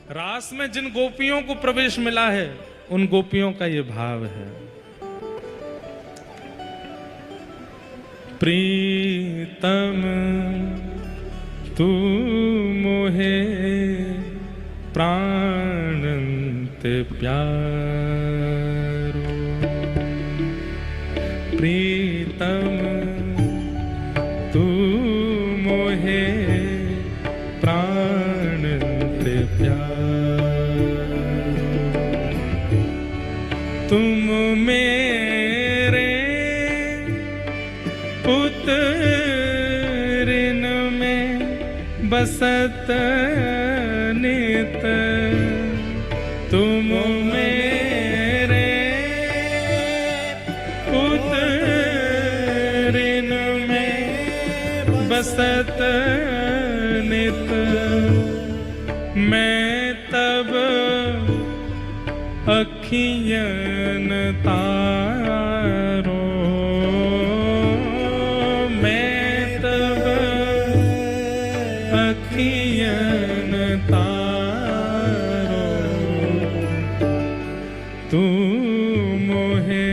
रास में जिन गोपियों को प्रवेश मिला है उन गोपियों का ये भाव है। प्रीतम तू मोहे प्राणंते प्यारो, प्रीतम तू मोहे प्राणंते प्यारो, तुम मेरे पुत्रिन में बसत नित, तुम मेरे पुत्रिन में बसत नित, मैं तब अखियन तारो, मैं तब अखियन तारो, तू मोहे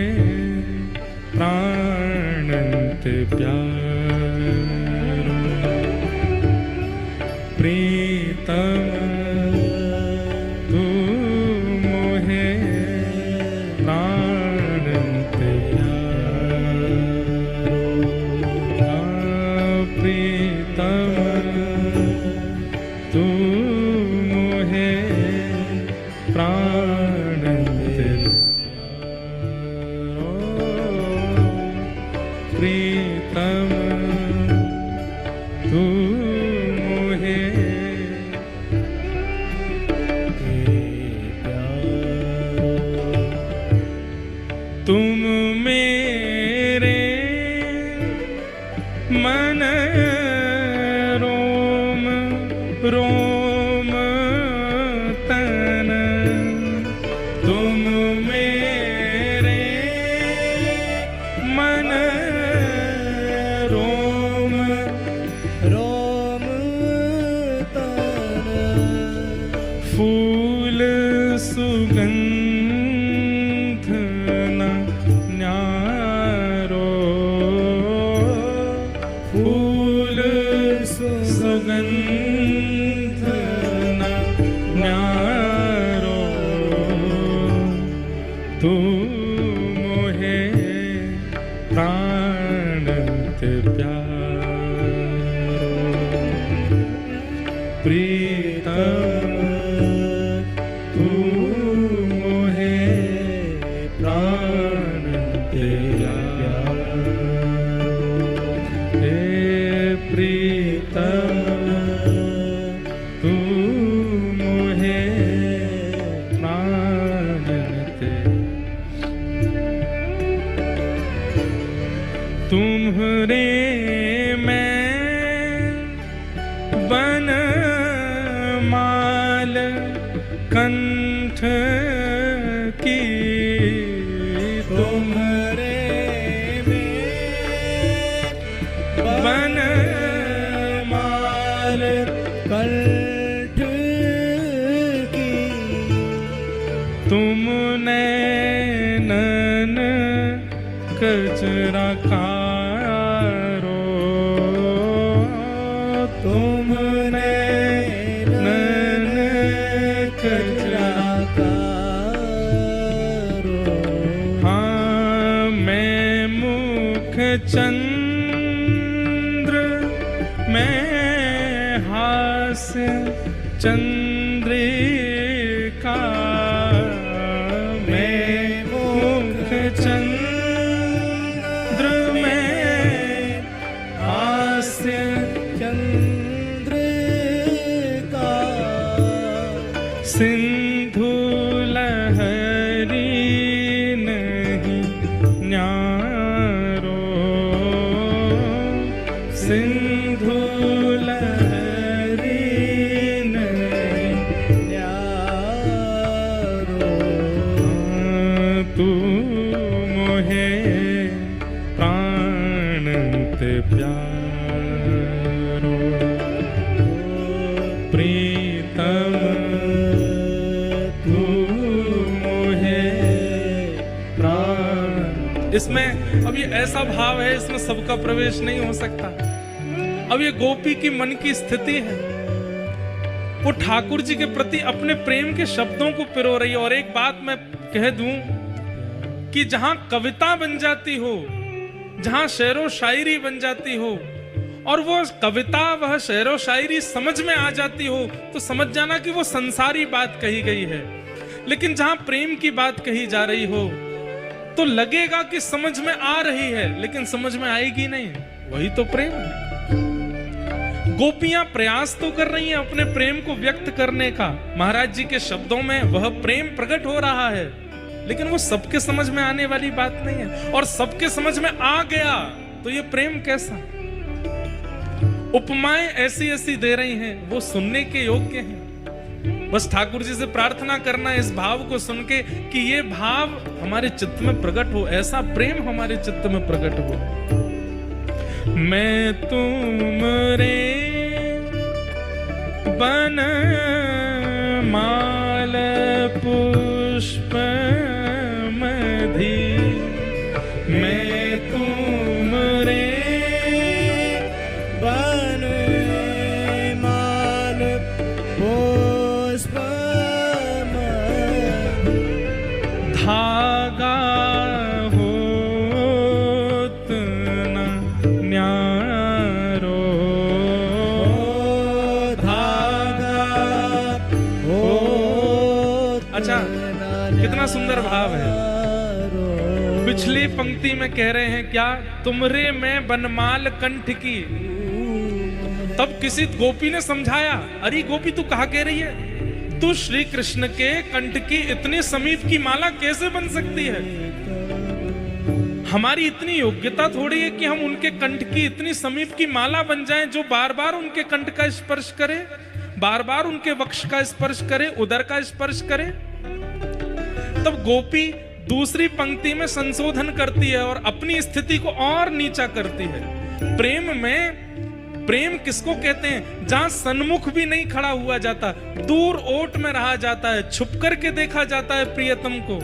प्राणंत प्यारो, प्रीतम तू मोहे प्राणंत प्यारो, प्रीतम तू मोहे प्राणंत प्यारो, प्रीतम तू मोहे प्यारो, तुम मेरे मन रोम रोम तन, तुम मेरे मन रोम रोम तन, फूल सुगंध न न्यारो, फूल सुगंध न न्यारो, तू मोहे प्राणंत प्यारो, प्रीतम तू मोहे प्राणंत प्यारो, हे प्रीतम तू मोहे प्राणंत, तुम्हरे मैं बन माल कंठ की, तुम्हरे में बन माल कंठ की, तुम नैनन कचरा कारो, तुम नैनन कचरा कारो, हाँ मैं मुख चंद्र मैं हास्य चंद्रिका, मैं मुख चंद्र में हास्य चंद्रिका, सिंधु लहरी नहीं न्यारो, सिंधु लहरी नहीं न्यारो, तू मोहे प्राणंत प्यारो, प्रीतम इसमें अब ये ऐसा भाव है, इसमें सबका प्रवेश नहीं हो सकता। अब ये गोपी की मन की स्थिति है, वो ठाकुर जी के प्रति अपने प्रेम के शब्दों को पिरो रही है। और एक बात मैं कह दूं कि जहां कविता बन जाती हो, जहां शेरो शायरी बन जाती हो और वो कविता वह शेरो शायरी समझ में आ जाती हो, तो समझ जाना कि वो संसारी बात कही गई है। लेकिन जहां प्रेम की बात कही जा रही हो तो लगेगा कि समझ में आ रही है, लेकिन समझ में आएगी नहीं। वही तो प्रेम है। गोपियां प्रयास तो कर रही हैं अपने प्रेम को व्यक्त करने का, महाराज जी के शब्दों में वह प्रेम प्रकट हो रहा है, लेकिन वो सबके समझ में आने वाली बात नहीं है। और सबके समझ में आ गया तो ये प्रेम कैसा? उपमाएं ऐसी ऐसी दे रही हैं, वो सुनने के योग्य हैं। बस ठाकुर जी से प्रार्थना करना इस भाव को सुन के कि ये भाव हमारे चित्त में प्रकट हो, ऐसा प्रेम हमारे चित्त में प्रकट हो। मैं तुम रे बन माल पुष्प मधि, मैं तुम रे बन माल पुष्प मधि, धागा होत न न्यारो, धागा होत। अच्छा, कितना सुंदर भाव है। पिछली पंक्ति में कह रहे हैं क्या? तुमरे में बनमाल कंठ की। तब किसी गोपी ने समझाया, अरे गोपी तू कहा कह रही है? तू श्री कृष्ण के कंठ की इतनी समीप की माला कैसे बन सकती है? हमारी इतनी योग्यता थोड़ी है कि हम उनके कंठ की इतनी समीप की माला बन जाएं, जो बार बार उनके कंठ का स्पर्श करे, बार बार उनके वक्ष का स्पर्श करे, उदर का स्पर्श करे। तब गोपी दूसरी पंक्ति में संशोधन करती है और अपनी स्थिति को और नीचा करती है। प्रेम में, प्रेम किसको कहते हैं? जहां सन्मुख भी नहीं खड़ा हुआ जाता, दूर ओट में रहा जाता है, छुप करके देखा जाता है प्रियतम को।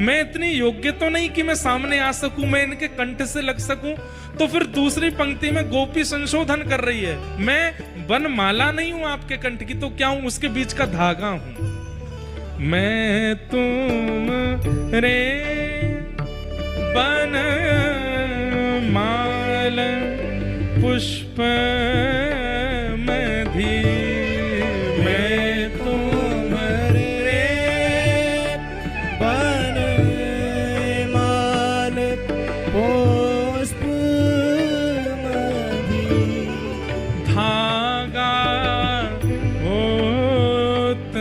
मैं इतनी योग्य तो नहीं कि मैं सामने आ सकूं, मैं इनके कंठ से लग सकूं। तो फिर दूसरी पंक्ति में गोपी संशोधन कर रही है, मैं बनमाला नहीं हूं आपके कंठ की, तो क्या हूं? उसके बीच का धागा हूं। मैं तुम रे बन माल पुष्प मधि, मैं तुम रे बन माल पुष्प मधि, धागा होत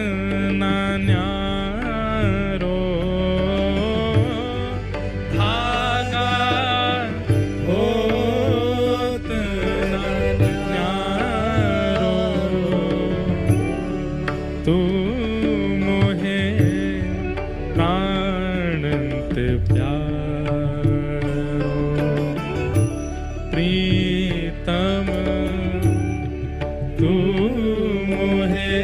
न न्यारो, धागा होत न न्यारो, तू मोहे प्राणंत प्यारो, प्रीतम तू मोहे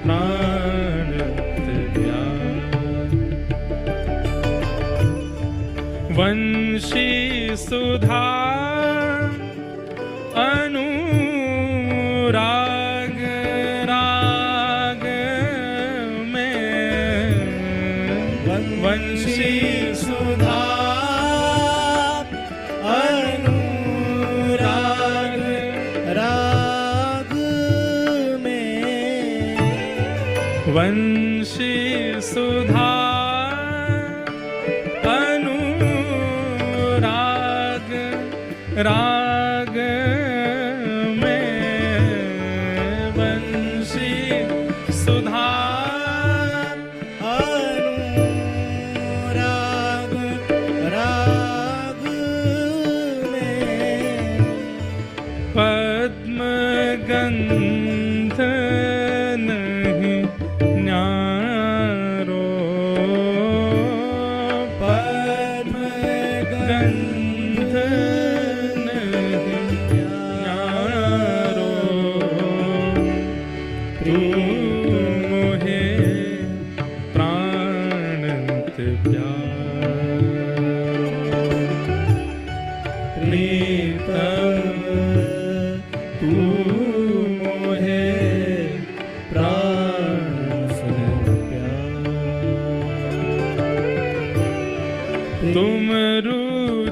प्राणंत प्यारो। वंशी सुधा अनुराग राग में, वंशी सुधा अनुराग राग में, वंशी सुधा अनुराग राग में, वंशी सुधा अनुराग राग में, पद्म गंध नहीं न्यारो, पद्म गंध नहीं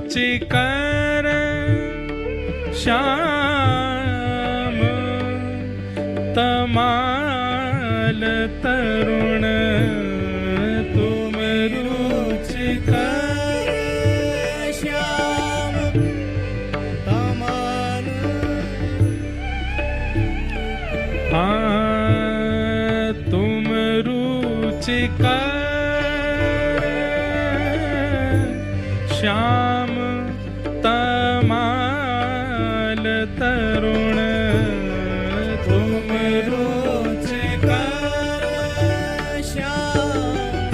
रुचिकर श्याम तमाल तरुण तुम रुचिकर श्याम तमाल तुम रुचिकर श्याम तमाल तरुण तुम रुचिकर श्याम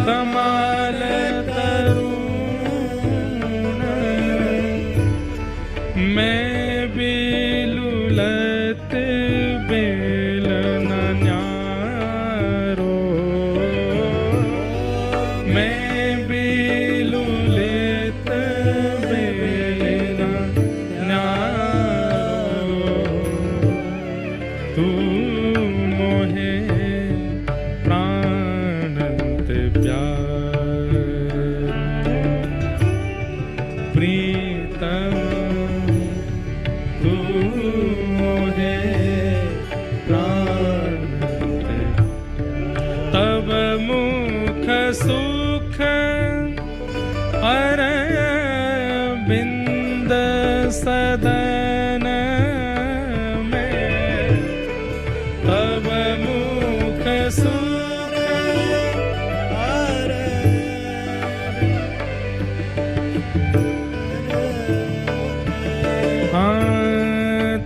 तमाल तरुण मैं बिलुलत बेल न न्यारो मैं बिलुलत बेल न न्यारो तू मोहे प्राणंत प्यार प्रीतम तू मोहे प्राणंत तब मुख सुख अरविंद सदन में तब मुख सुख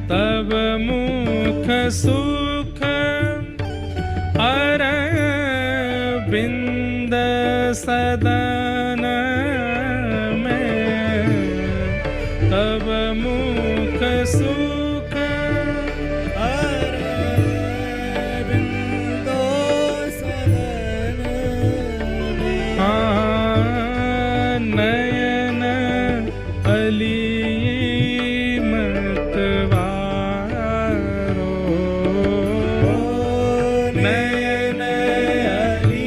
तब मुख सुख अरविंद सदन में तब मुख सुख अरविंदो सदन में नयन अली मतवारो नयन अली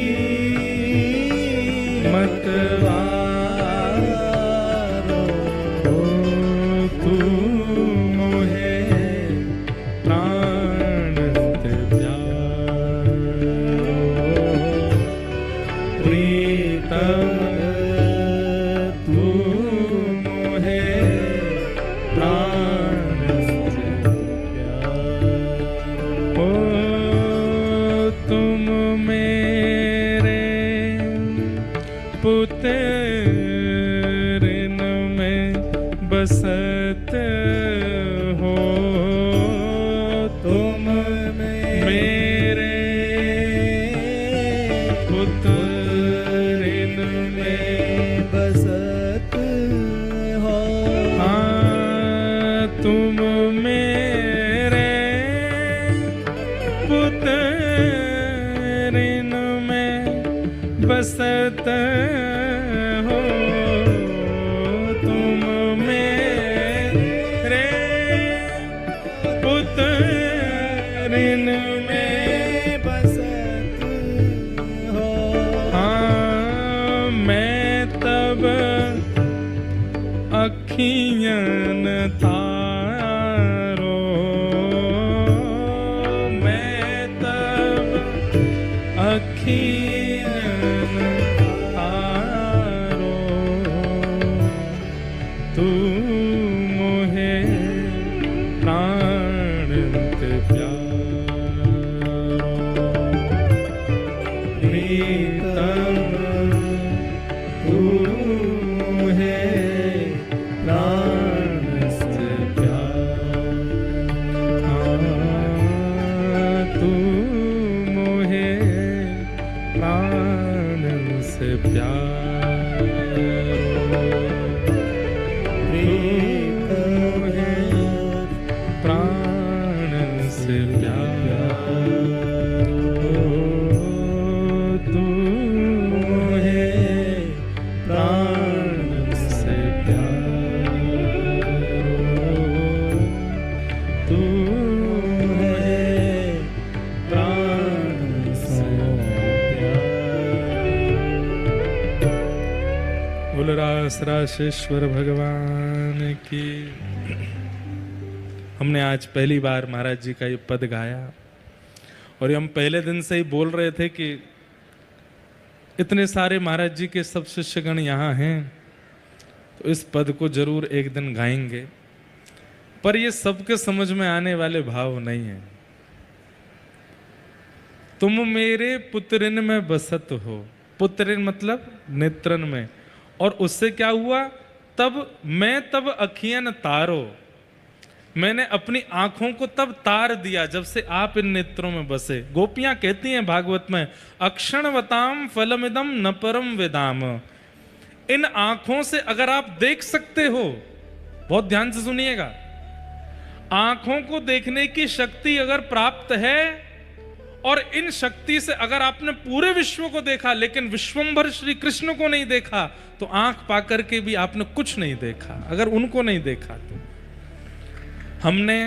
मतवारो तू मोहे प्राणंत प्यारो प्रीतम तू मोहे प्राणंत प्यारो तुम मेरे पुत्रिन में बसत हो तुम मेरे पुत्रिन में बसत हो तुम मेरे पुत्रिन में बसत हो तुम मेरे पुत्रिन में बसत हो मैं तब अखियन तारो मैं तब अखियन तारो तू मोहे प्राणंत प्यारो प्रीतम तू मोहे प्राणंत प्यारो तू मोहे प्राणंत प्यारो प्राण से प्यारो तू सहस्राशेश्वर भगवान की। हमने आज पहली बार महाराज जी का ये पद गाया और हम पहले दिन से ही बोल रहे थे कि इतने सारे महाराज जी के सब शिष्यगण यहाँ हैं तो इस पद को जरूर एक दिन गाएंगे, पर ये सबके समझ में आने वाले भाव नहीं है। तुम मेरे पुत्रिन में बसत हो, पुत्रिन मतलब नेत्रन में, और उससे क्या हुआ, तब अखियन तारो, मैंने अपनी आंखों को तब तार दिया जब से आप इन नेत्रों में बसे। गोपियां कहती हैं भागवत में, अक्षणवताम फलमिदम न परम वेदाम, इन आंखों से अगर आप देख सकते हो, बहुत ध्यान से सुनिएगा, आंखों को देखने की शक्ति अगर प्राप्त है और इन शक्ति से अगर आपने पूरे विश्व को देखा लेकिन विश्वंभर श्री कृष्ण को नहीं देखा तो आंख पाकर के भी आपने कुछ नहीं देखा। अगर उनको नहीं देखा तो हमने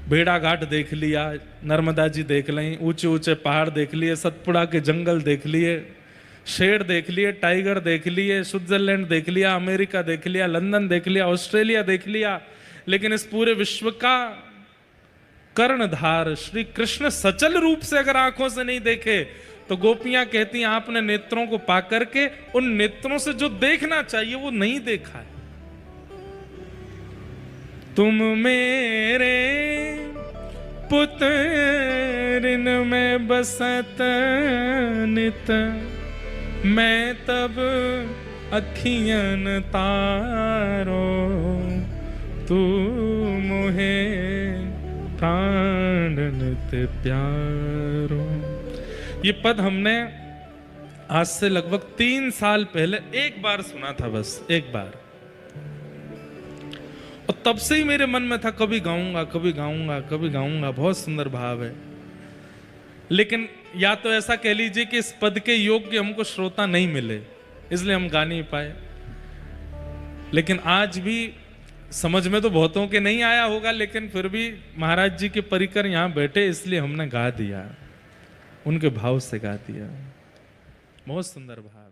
बेड़ा घाट देख लिया, नर्मदा जी देख ली, ऊंचे ऊंचे पहाड़ देख लिए, सतपुड़ा के जंगल देख लिए, शेर देख लिए, टाइगर देख लिए, स्विट्जरलैंड देख लिया, अमेरिका देख लिया, लंदन देख लिया, ऑस्ट्रेलिया देख लिया, लेकिन इस पूरे विश्व का कर्णधार श्री कृष्ण सचल रूप से अगर आंखों से नहीं देखे तो गोपियां कहती हैं आपने नेत्रों को पाकर के उन नेत्रों से जो देखना चाहिए वो नहीं देखा है। तुम मेरे पुत्रिन में बसत नित, मैं तब अखियन तारो, तू मोहे प्राण नित प्यारो। ये पद हमने आज से लगभग 3 साल पहले एक बार सुना था, बस एक बार, और तब से ही मेरे मन में था कभी गाऊंगा कभी गाऊंगा कभी गाऊंगा। बहुत सुंदर भाव है, लेकिन या तो ऐसा कह लीजिए कि इस पद के योग्य हमको श्रोता नहीं मिले इसलिए हम गा नहीं पाए, लेकिन आज भी समझ में तो बहुतों के नहीं आया होगा, लेकिन फिर भी महाराज जी के परिकर यहाँ बैठे इसलिए हमने गा दिया, उनके भाव से गा दिया। बहुत सुंदर भाव।